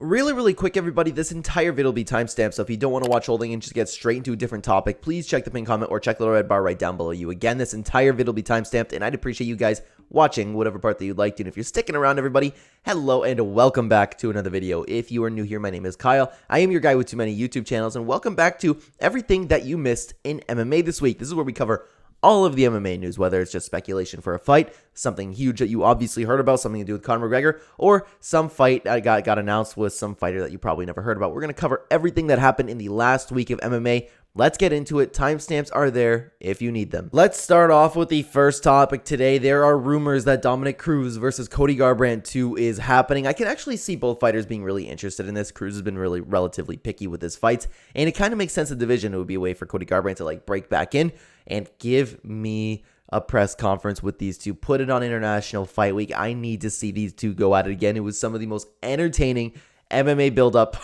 Really quick, everybody, this entire video will be timestamped, so if you don't want to watch holding and just get straight into a different topic, please check the pinned comment or check the little red bar right down below you. Again, this entire video will be timestamped, and I'd appreciate you guys watching whatever part that you'd like to. And if you're sticking around, everybody, hello and welcome back to another video. If you are new here, my name is Kyle. I am your guy with too many YouTube channels, and welcome back to everything that you missed in MMA this week. This is where we cover all of the MMA news, whether it's just speculation for a fight, something huge that you obviously heard about, something to do with Conor McGregor, or some fight that got announced with some fighter that you probably never heard about. We're going to cover everything that happened in the last week of MMA. Let's get into it. Timestamps are there if you need them. Let's start off with the first topic today. There are rumors that Dominick Cruz versus Cody Garbrandt 2 is happening. I can actually see both fighters being really interested in this. Cruz has been really relatively picky with his fights, and it kind of makes sense the division. It would be a way for Cody Garbrandt to break back in and give me a press conference with these two. Put it on International Fight Week. I need to see these two go at it again. It was some of the most entertaining MMA build-up,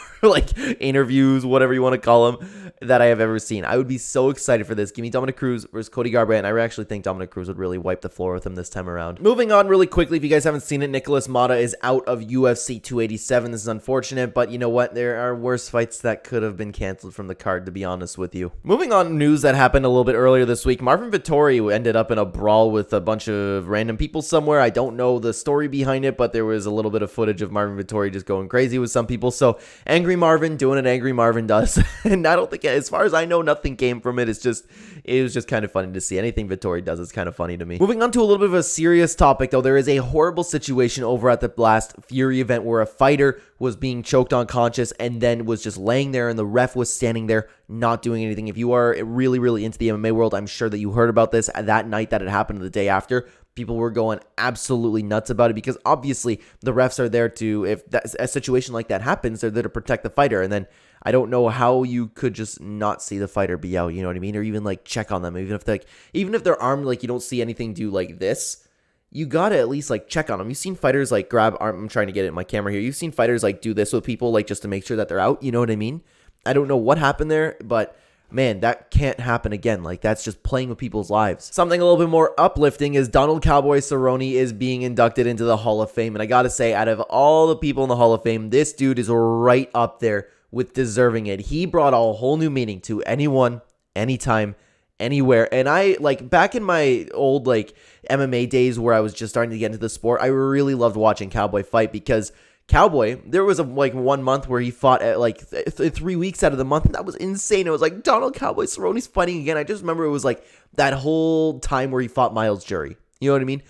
interviews, whatever you want to call them, that I have ever seen. I would be so excited for this. Give me Dominick Cruz versus Cody Garbrandt. I actually think Dominick Cruz would really wipe the floor with him this time around. Moving on really quickly, if you guys haven't seen it, Nikolas Motta is out of UFC 287. This is unfortunate, but you know what? There are worse fights that could have been canceled from the card, to be honest with you. Moving on, news that happened a little bit earlier this week. Marvin Vettori ended up in a brawl with a bunch of random people somewhere. I don't know the story behind it, but there was a little bit of footage of Marvin Vettori just going crazy with some people. So Angry Marvin doing what Angry Marvin does. And I don't think, as far as I know, nothing came from it. It was just kind of funny to see. Anything Vettori does is kind of funny to me. Moving on to a little bit of a serious topic, though. There is a horrible situation over at the last Fury event where a fighter was being choked unconscious and then was just laying there, and the ref was standing there not doing anything. If you are really into the MMA world, I'm sure that you heard about this that night that it happened, the day after. People were going absolutely nuts about it because obviously the refs are there to, if a situation like that happens, they're there to protect the fighter. And then I don't know how you could just not see the fighter be out, you know what I mean? Or even check on them, even if they're armed, you don't see anything do this. You gotta at least check on them. You've seen fighters grab arm. I'm trying to get it in my camera here. You've seen fighters do this with people just to make sure that they're out. You know what I mean? I don't know what happened there, but man, that can't happen again. That's just playing with people's lives. Something a little bit more uplifting is Donald Cowboy Cerrone is being inducted into the Hall of Fame. And I gotta say, out of all the people in the Hall of Fame, this dude is right up there with deserving it. He brought a whole new meaning to anyone, anytime, anywhere. And I, back in my old MMA days where I was just starting to get into the sport, I really loved watching Cowboy fight because Cowboy, there was a 1 month where he fought at 3 weeks out of the month, and that was insane. It was Donald Cowboy Cerrone's fighting again. I just remember it was that whole time where he fought Miles Jury. You know what I mean?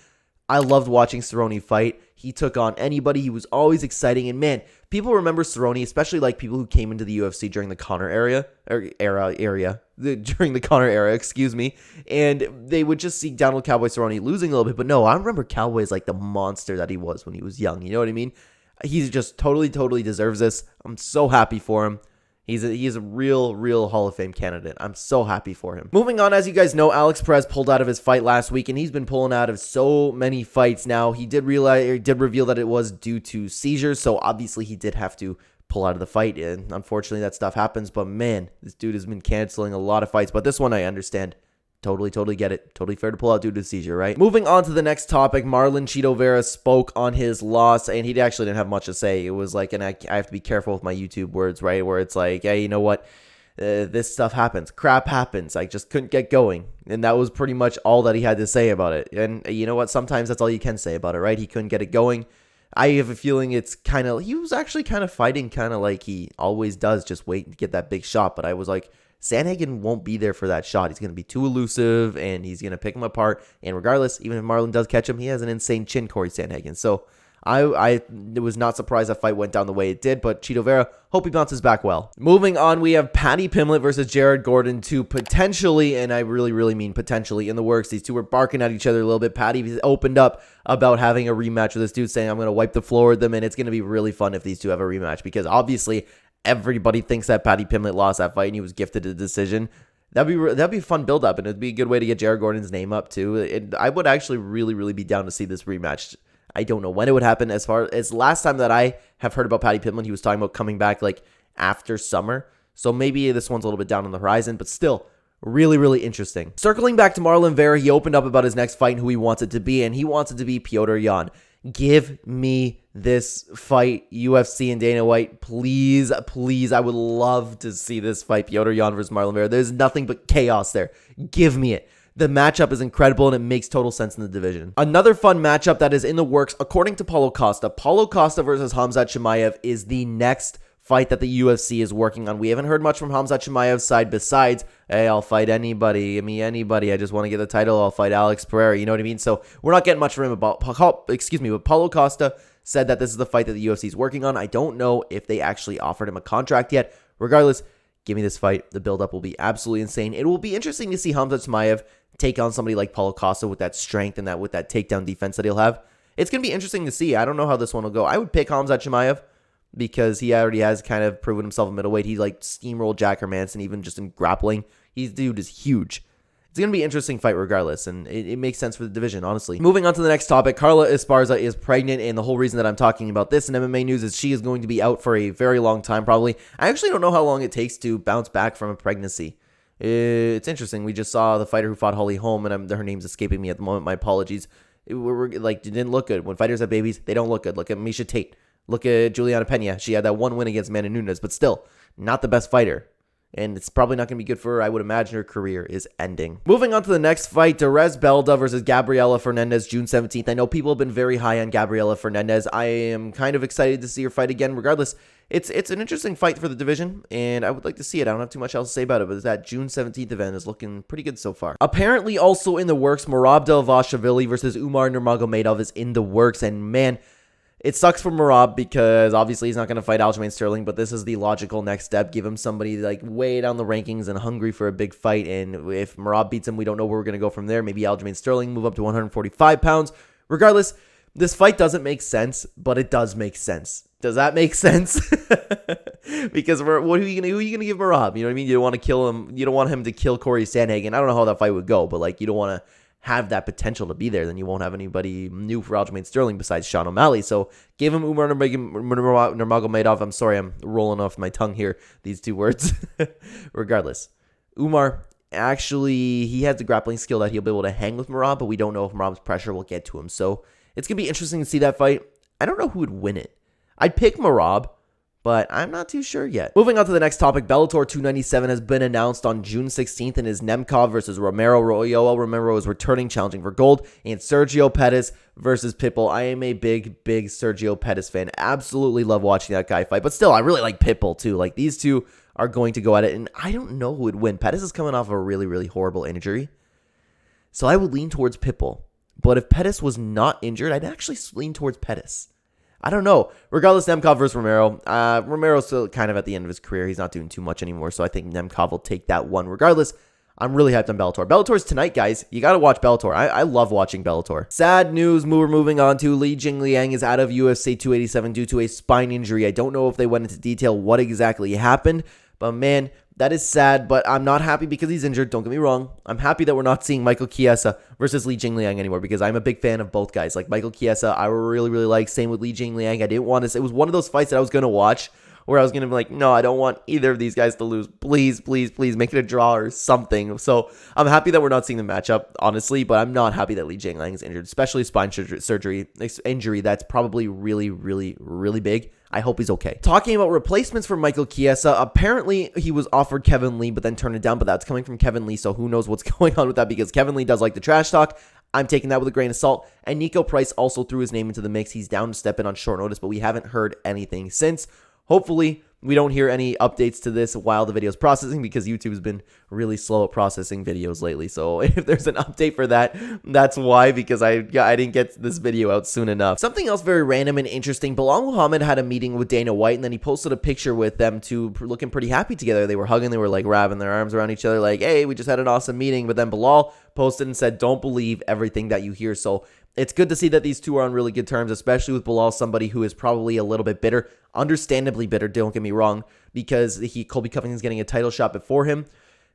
I loved watching Cerrone fight. He took on anybody. He was always exciting, and man, people remember Cerrone, especially people who came into the UFC during the Conor during the Conor era, excuse me, and they would just see Donald Cowboy Cerrone losing a little bit. But no, I remember Cowboy as the monster that he was when he was young. You know what I mean? He's just totally deserves this. I'm so happy for him. He's a real Hall of Fame candidate. I'm so happy for him. Moving on, as you guys know, Alex Perez pulled out of his fight last week, and he's been pulling out of so many fights now. He did reveal that it was due to seizures, so obviously he did have to pull out of the fight, and unfortunately that stuff happens. But man, this dude has been canceling a lot of fights, but this one I understand. Totally get it. Totally fair to pull out due to seizure, right? Moving on to the next topic, Marlon Vera spoke on his loss, and he actually didn't have much to say. It was and I have to be careful with my YouTube words, right? Where it's hey, you know what? This stuff happens. Crap happens. I just couldn't get going. And that was pretty much all that he had to say about it. And you know what? Sometimes that's all you can say about it, right? He couldn't get it going. I have a feeling it's he was actually kind of fighting like he always does, just wait to get that big shot. But I was Sandhagen won't be there for that shot. He's going to be too elusive, and he's going to pick him apart. And regardless, even if Marlon does catch him, he has an insane chin, Corey Sandhagen. So I was not surprised that fight went down the way it did, but Vera, hope he bounces back well. Moving on, we have Paddy Pimblett versus Jared Gordon 2 potentially, and I really mean potentially, in the works. These two were barking at each other a little bit. Paddy opened up about having a rematch with this dude, saying, I'm going to wipe the floor with them, and it's going to be really fun if these two have a rematch, because obviously everybody thinks that Paddy Pimblett lost that fight and he was gifted a decision. That'd be a fun build up, and it'd be a good way to get Jared Gordon's name up too. And I would actually really be down to see this rematch. I don't know when it would happen. As far as last time that I have heard about Paddy Pimblett, he was talking about coming back after summer. So maybe this one's a little bit down on the horizon, but still really interesting. Circling back to Marlon Vera, he opened up about his next fight and who he wants it to be, and he wants it to be Petr Yan. Give me this fight, UFC and Dana White. Please, please, I would love to see this fight, Petr Yan versus Marlon Vera. There's nothing but chaos there. Give me it. The matchup is incredible, and it makes total sense in the division. Another fun matchup that is in the works, according to Paulo Costa. Paulo Costa versus Khamzat Chimaev is the next fight that the UFC is working on. We haven't heard much from Khamzat Chimaev's side besides, hey, I'll fight anybody. Give me anybody. I just want to get the title. I'll fight Alex Pereira. You know what I mean? So we're not getting much from him but Paulo Costa said that this is the fight that the UFC is working on. I don't know if they actually offered him a contract yet. Regardless, give me this fight. The build-up will be absolutely insane. It will be interesting to see Khamzat Chimaev take on somebody like Paulo Costa with that strength and with that takedown defense that he'll have. It's going to be interesting to see. I don't know how this one will go. I would pick Khamzat Chimaev because he already has kind of proven himself in middleweight. He steamrolled Jack Hermanson even just in grappling. Dude is huge. It's going to be an interesting fight regardless, and it makes sense for the division, honestly. Moving on to the next topic, Carla Esparza is pregnant, and the whole reason that I'm talking about this in MMA news is she is going to be out for a very long time, probably. I actually don't know how long it takes to bounce back from a pregnancy. It's interesting. We just saw the fighter who fought Holly Holm, and her name's escaping me at the moment. My apologies. It didn't look good. When fighters have babies, they don't look good. Look at Miesha Tate. Look at Juliana Pena. She had that one win against Amanda Nunes, but still, not the best fighter. And it's probably not going to be good for her. I would imagine her career is ending. Moving on to the next fight, Derez Belda versus Gabriela Fernandez, June 17th. I know people have been very high on Gabriela Fernandez. I am kind of excited to see her fight again. Regardless, it's an interesting fight for the division, and I would like to see it. I don't have too much else to say about it, but that June 17th event is looking pretty good so far. Apparently also in the works, Merab Dvalishvili versus Umar Nurmagomedov is in the works, and man, it sucks for Merab because obviously he's not going to fight Aljamain Sterling, but this is the logical next step. Give him somebody way down the rankings and hungry for a big fight. And if Merab beats him, we don't know where we're going to go from there. Maybe Aljamain Sterling move up to 145 pounds. Regardless, this fight doesn't make sense, but it does make sense. Does that make sense? Because who are you gonna give Merab? You know what I mean? You don't want to kill him. You don't want him to kill Corey Sandhagen. I don't know how that fight would go, but you don't want to have that potential to be there, then you won't have anybody new for Aljamain Sterling besides Sean O'Malley. So give him Umar Nurmagomedov. I'm sorry, I'm rolling off my tongue here, these two words. Regardless, Umar, actually, he has the grappling skill that he'll be able to hang with Merab, but we don't know if Merab's pressure will get to him. So it's going to be interesting to see that fight. I don't know who would win it. I'd pick Merab, but I'm not too sure yet. Moving on to the next topic, Bellator 297 has been announced on June 16th and is Nemkov versus Romero. Yoel Romero is returning, challenging for gold, and Sergio Pettis versus Pitbull. I am a big Sergio Pettis fan. Absolutely love watching that guy fight, but still, I really like Pitbull too. These two are going to go at it, and I don't know who would win. Pettis is coming off a really horrible injury, so I would lean towards Pitbull. But if Pettis was not injured, I'd actually lean towards Pettis. I don't know. Regardless, Nemkov versus Romero. Romero's still kind of at the end of his career. He's not doing too much anymore, so I think Nemkov will take that one. Regardless, I'm really hyped on Bellator. Bellator's tonight, guys. You got to watch Bellator. I love watching Bellator. Sad news we're moving on to. Li Jingliang is out of UFC 287 due to a spine injury. I don't know if they went into detail what exactly happened, but man, that is sad, but I'm not happy because he's injured. Don't get me wrong. I'm happy that we're not seeing Michael Chiesa versus Li Jingliang anymore because I'm a big fan of both guys. Michael Chiesa, I really like. Same with Li Jingliang. I didn't want to. It was one of those fights that I was going to watch where I was going to be like, no, I don't want either of these guys to lose. Please make it a draw or something. So I'm happy that we're not seeing the matchup, honestly, but I'm not happy that Li Jingliang is injured, especially spine surgery injury. That's probably really big. I hope he's okay. Talking about replacements for Michael Chiesa, apparently he was offered Kevin Lee, but then turned it down, but that's coming from Kevin Lee, so who knows what's going on with that because Kevin Lee does like the trash talk. I'm taking that with a grain of salt. And Nico Price also threw his name into the mix. He's down to step in on short notice, but we haven't heard anything since. Hopefully, we don't hear any updates to this while the video is processing because YouTube has been really slow at processing videos lately. So if there's an update for that, that's why, because I didn't get this video out soon enough. Something else very random and interesting. Bilal Muhammad had a meeting with Dana White, and then he posted a picture with them two looking pretty happy together. They were hugging. They were wrapping their arms around each other like, hey, we just had an awesome meeting. But then Bilal posted and said, don't believe everything that you hear. So it's good to see that these two are on really good terms, especially with Bilal, somebody who is probably a little bit bitter, understandably bitter, don't get me wrong, because Colby Covington's getting a title shot before him.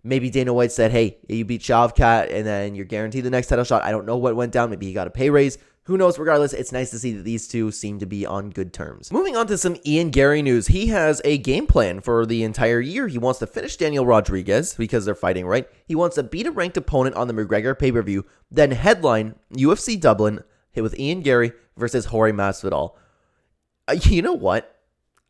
Maybe Dana White said, hey, you beat Shavkat, and then you're guaranteed the next title shot. I don't know what went down. Maybe he got a pay raise. Who knows? Regardless, it's nice to see that these two seem to be on good terms. Moving on to some Ian Gary news. He has a game plan for the entire year. He wants to finish Daniel Rodriguez because they're fighting, right? He wants to beat a ranked opponent on the McGregor pay-per-view, then headline UFC Dublin, hit with Ian Gary versus Jorge Masvidal. You know what?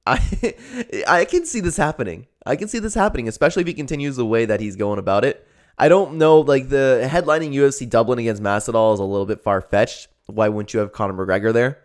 I can see this happening. I can see this happening, especially if he continues the way that he's going about it. I don't know, like the headlining UFC Dublin against Masvidal is a little bit far-fetched. Why wouldn't you have Conor McGregor there?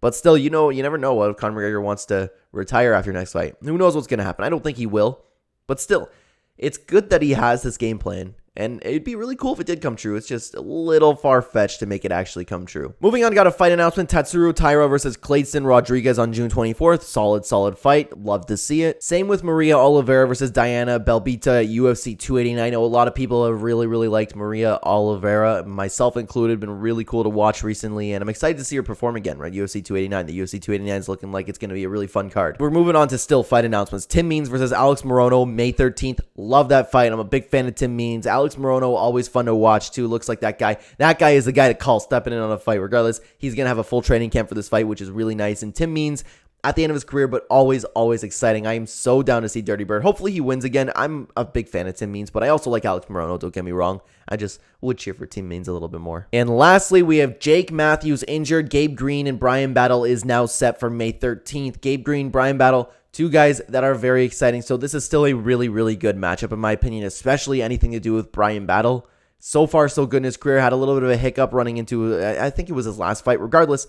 But still, you never know what if Conor McGregor wants to retire after next fight. Who knows what's going to happen? I don't think he will. But still, it's good that he has this game plan. And it'd be really cool if it did come true. It's just a little far-fetched to make it actually come true. Moving on, got a fight announcement. Tatsuro Taira versus Clayton Rodriguez on June 24th. Solid fight. Love to see it. Same with Maria Oliveira versus Diana Belbita, UFC 289. I know a lot of people have really liked Maria Oliveira, myself included. Been really cool to watch recently, and I'm excited to see her perform again, right? UFC 289. The UFC 289 is looking like it's going to be a really fun card. We're moving on to still fight announcements. Tim Means versus Alex Morono, May 13th. Love that fight. I'm a big fan of Tim Means. Alex Morono, always fun to watch too. Looks like that guy. That guy is the guy to call stepping in on a fight. Regardless, he's going to have a full training camp for this fight, which is really nice. And Tim Means at the end of his career, but always exciting. I am so down to see Dirty Bird. Hopefully he wins again. I'm a big fan of Tim Means, but I also like Alex Morono. Don't get me wrong. I just would cheer for Tim Means a little bit more. And lastly, we have Jake Matthews injured. Gabe Green and Brian Battle is now set for May 13th. Gabe Green, Brian Battle, two guys that are very exciting. So this is still a really good matchup in my opinion, especially anything to do with Brian Battle. So far, so good in his career. Had a little bit of a hiccup running into, I think it was his last fight. Regardless,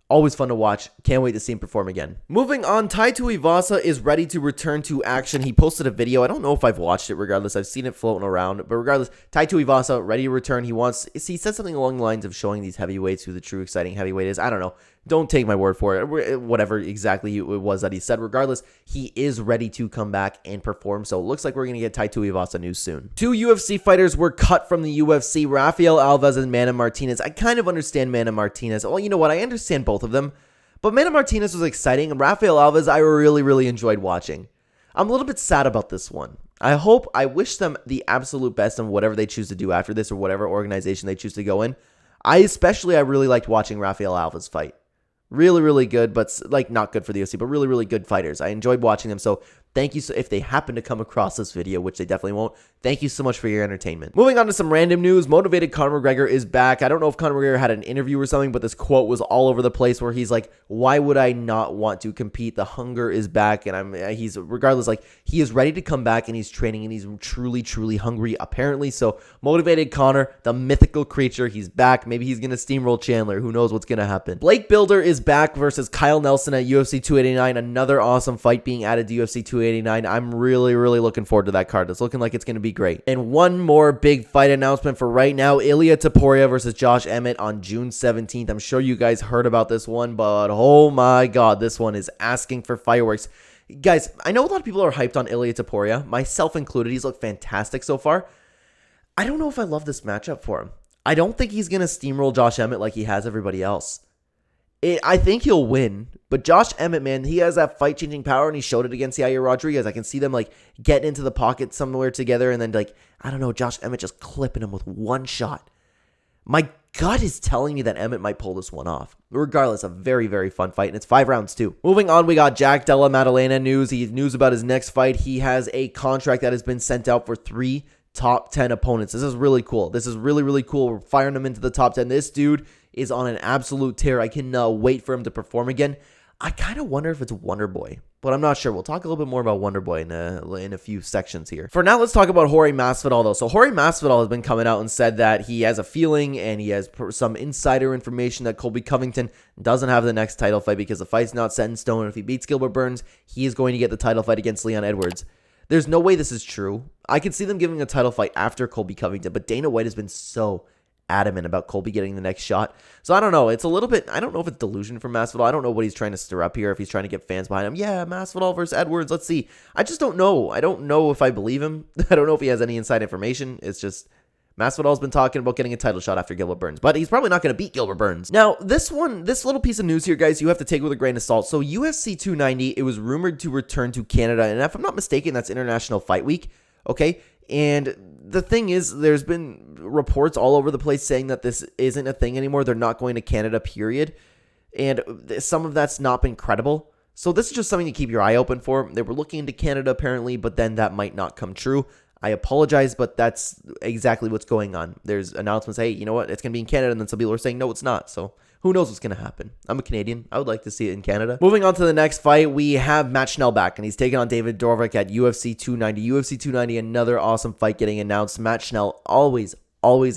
always fun to watch. Can't wait to see him perform again. Moving on, Tai Tuivasa is ready to return to action. He posted a video. I don't know if I've watched it regardless. I've seen it floating around. But regardless, Tai Tuivasa ready to return. He said something along the lines of showing these heavyweights who the true exciting heavyweight is. I don't know. Don't take my word for it. Whatever exactly it was that he said. Regardless, he is ready to come back and perform. So it looks like we're going to get Tai Tuivasa news soon. Two UFC fighters were cut from the UFC. Rafael Alves and Mana Martinez. I kind of understand Mana Martinez. Well, you know what? I understand both of them. But Mana Martinez was exciting. And Rafael Alves, I really enjoyed watching. I'm a little bit sad about this one. I wish them the absolute best in whatever they choose to do after this or whatever organization they choose to go in. I really liked watching Rafael Alves fight. Really good, but like not good for the UFC, but really good fighters. I enjoyed watching them. So thank you. So if they happen to come across this video, which they definitely won't, thank you so much for your entertainment. Moving on to some random news. Motivated Conor McGregor is back. I don't know if Conor McGregor had an interview or something, but this quote was all over the place where he's like, why would I not want to compete? The hunger is back. And he's regardless, like he is ready to come back and he's training and he's truly hungry apparently. So Motivated Conor, the mythical creature, he's back. Maybe he's going to steamroll Chandler. Who knows what's going to happen. Blake Builder is back versus Kyle Nelson at UFC 289. Another awesome fight being added to UFC 289. I'm really looking forward to that card. It's looking like it's going to be great. And one more big fight announcement for right now. Ilia Topuria versus Josh Emmett on June 17th. I'm sure you guys heard about this one, but oh my god, this one is asking for fireworks. Guys, I know a lot of people are hyped on Ilia Topuria, myself included. He's looked fantastic so far. I don't know if I love this matchup for him. I don't think he's going to steamroll Josh Emmett like he has everybody else. I think he'll win, but Josh Emmett, man, he has that fight-changing power, and he showed it against Yair Rodriguez. I can see them, like, getting into the pocket somewhere together, and then, like, I don't know, Josh Emmett just clipping him with one shot. My gut is telling me that Emmett might pull this one off. Regardless, a very fun fight, and it's 5 rounds, too. Moving on, we got Jack Della Maddalena news. He news about his next fight. He has a contract that has been sent out for 3 top 10 opponents. This is really cool. This is really cool. We're firing him into the top 10. This dude is on an absolute tear. I cannot wait for him to perform again. I kind of wonder if it's Wonder Boy, but I'm not sure. We'll talk a little bit more about Wonder Boy in a few sections here. For now, let's talk about Jorge Masvidal, though. So Jorge Masvidal has been coming out and said that he has a feeling and he has some insider information that Colby Covington doesn't have the next title fight because the fight's not set in stone. If he beats Gilbert Burns, he is going to get the title fight against Leon Edwards. There's no way this is true. I could see them giving a title fight after Colby Covington, but Dana White has been so adamant about Colby getting the next shot. So I don't know. It's a little bit, I don't know if it's delusion from Masvidal. I don't know what he's trying to stir up here, if he's trying to get fans behind him. Yeah, Masvidal versus Edwards. Let's see. I just don't know. I don't know if I believe him. I don't know if he has any inside information. It's just Masvidal's been talking about getting a title shot after Gilbert Burns, but he's probably not going to beat Gilbert Burns. Now, this little piece of news here, guys, you have to take with a grain of salt. So UFC 290, it was rumored to return to Canada, and if I'm not mistaken, that's International Fight Week, okay? And the thing is, there's been reports all over the place saying that this isn't a thing anymore. They're not going to Canada, period. And some of that's not been credible. So this is just something to keep your eye open for. They were looking into Canada, apparently, but then that might not come true. I apologize, but that's exactly what's going on. There's announcements, hey, you know what? It's going to be in Canada, and then some people are saying, no, it's not. So Who knows what's going to happen? I'm a Canadian. I would like to see it in Canada. Moving on to the next fight, we have Matt Schnell back, and he's taking on David Dorvik at UFC 290. UFC 290, another awesome fight getting announced. Matt Schnell, always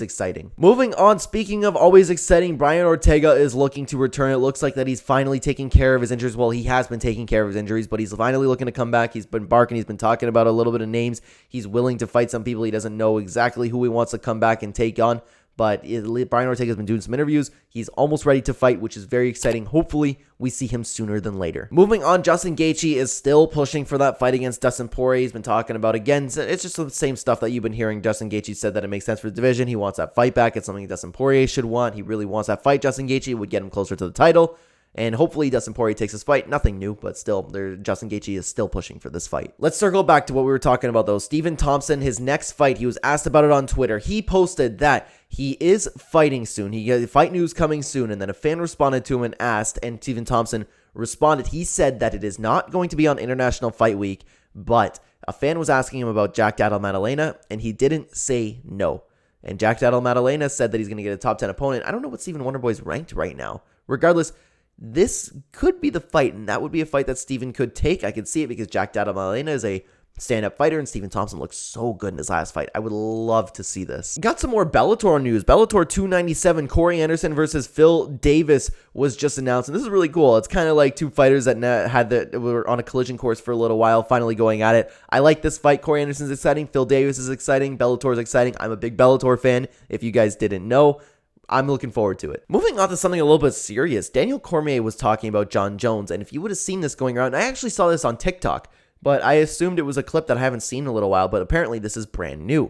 exciting. Moving on, speaking of always exciting, Brian Ortega is looking to return. It looks like that he's finally taking care of his injuries. Well, he has been taking care of his injuries, but he's finally looking to come back. He's been barking. He's been talking about a little bit of names. He's willing to fight some people. He doesn't know exactly who he wants to come back and take on. But Brian Ortega has been doing some interviews. He's almost ready to fight, which is very exciting. Hopefully, we see him sooner than later. Moving on, Justin Gaethje is still pushing for that fight against Dustin Poirier. He's been talking about, again, it's just the same stuff that you've been hearing. Justin Gaethje said that it makes sense for the division. He wants that fight back. It's something Dustin Poirier should want. He really wants that fight. Justin Gaethje would get him closer to the title. And hopefully Dustin Poirier takes this fight. Nothing new, but still, Justin Gaethje is still pushing for this fight. Let's circle back to what we were talking about, though. Stephen Thompson, his next fight, he was asked about it on Twitter. He posted that he is fighting soon. He got fight news coming soon. And then a fan responded to him and asked, and Stephen Thompson responded. He said that it is not going to be on International Fight Week, but a fan was asking him about Jack Daniel Maddalena, and he didn't say no. And Jack Daniel Maddalena said that he's going to get a top 10 opponent. I don't know what Stephen Wonderboy's ranked right now. Regardless, this could be the fight, and that would be a fight that Stephen could take. I could see it because Jack Daniel Maddalena is a stand-up fighter, and Stephen Thompson looks so good in his last fight. I would love to see this. Got some more Bellator news. Bellator 297, Corey Anderson versus Phil Davis was just announced, and this is really cool. It's kind of like two fighters that were on a collision course for a little while, finally going at it. I like this fight. Corey Anderson's exciting. Phil Davis is exciting. Bellator is exciting. I'm a big Bellator fan, if you guys didn't know. I'm looking forward to it. Moving on to something a little bit serious. Daniel Cormier was talking about Jon Jones, and if you would have seen this going around, I actually saw this on TikTok, but I assumed it was a clip that I haven't seen in a little while, but apparently this is brand new.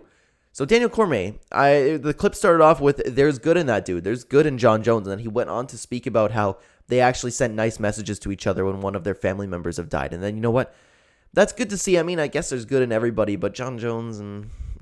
So Daniel Cormier, the clip started off with, there's good in that dude. There's good in Jon Jones, and then he went on to speak about how they actually sent nice messages to each other when one of their family members have died. And then, you know what? That's good to see. I mean, I guess there's good in everybody, but Jon Jones,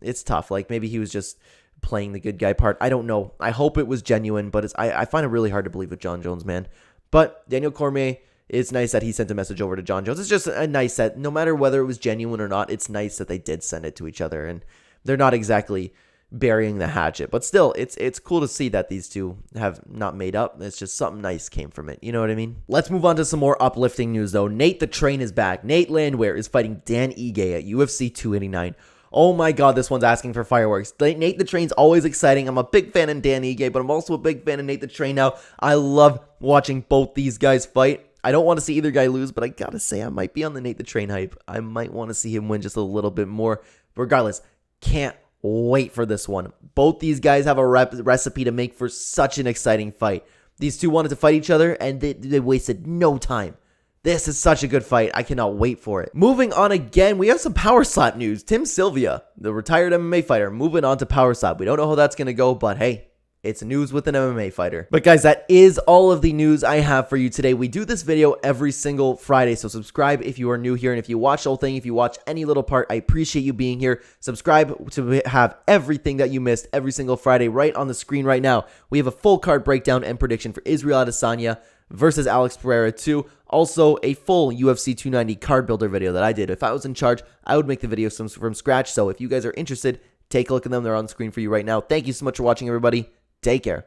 it's tough. Like, maybe he was just playing the good guy part. I don't know. I hope it was genuine, but I find it really hard to believe with Jon Jones, man. But Daniel Cormier, it's nice that he sent a message over to Jon Jones. It's just a nice that no matter whether it was genuine or not, it's nice that they did send it to each other, and they're not exactly burying the hatchet. But still, it's cool to see that these two have not made up. It's just something nice came from it. You know what I mean? Let's move on to some more uplifting news, though. Nate the Train is back. Nate Landwehr is fighting Dan Ige at UFC 289. Oh my God, this one's asking for fireworks. Nate the Train's always exciting. I'm a big fan of Dan Ige, but I'm also a big fan of Nate the Train now. I love watching both these guys fight. I don't want to see either guy lose, but I gotta say I might be on the Nate the Train hype. I might want to see him win just a little bit more. Regardless, can't wait for this one. Both these guys have a recipe to make for such an exciting fight. These two wanted to fight each other, and they wasted no time. This is such a good fight. I cannot wait for it. Moving on again, we have some power slap news. Tim Sylvia, the retired MMA fighter, moving on to power slap. We don't know how that's going to go, but hey, it's news with an MMA fighter. But guys, that is all of the news I have for you today. We do this video every single Friday, so subscribe if you are new here. And if you watch the whole thing, if you watch any little part, I appreciate you being here. Subscribe to have everything that you missed every single Friday right on the screen right now. We have a full card breakdown and prediction for Israel Adesanya versus Alex Pereira 2. Also, a full UFC 290 card builder video that I did. If I was in charge, I would make the video from scratch. So if you guys are interested, take a look at them. They're on screen for you right now. Thank you so much for watching, everybody. Take care.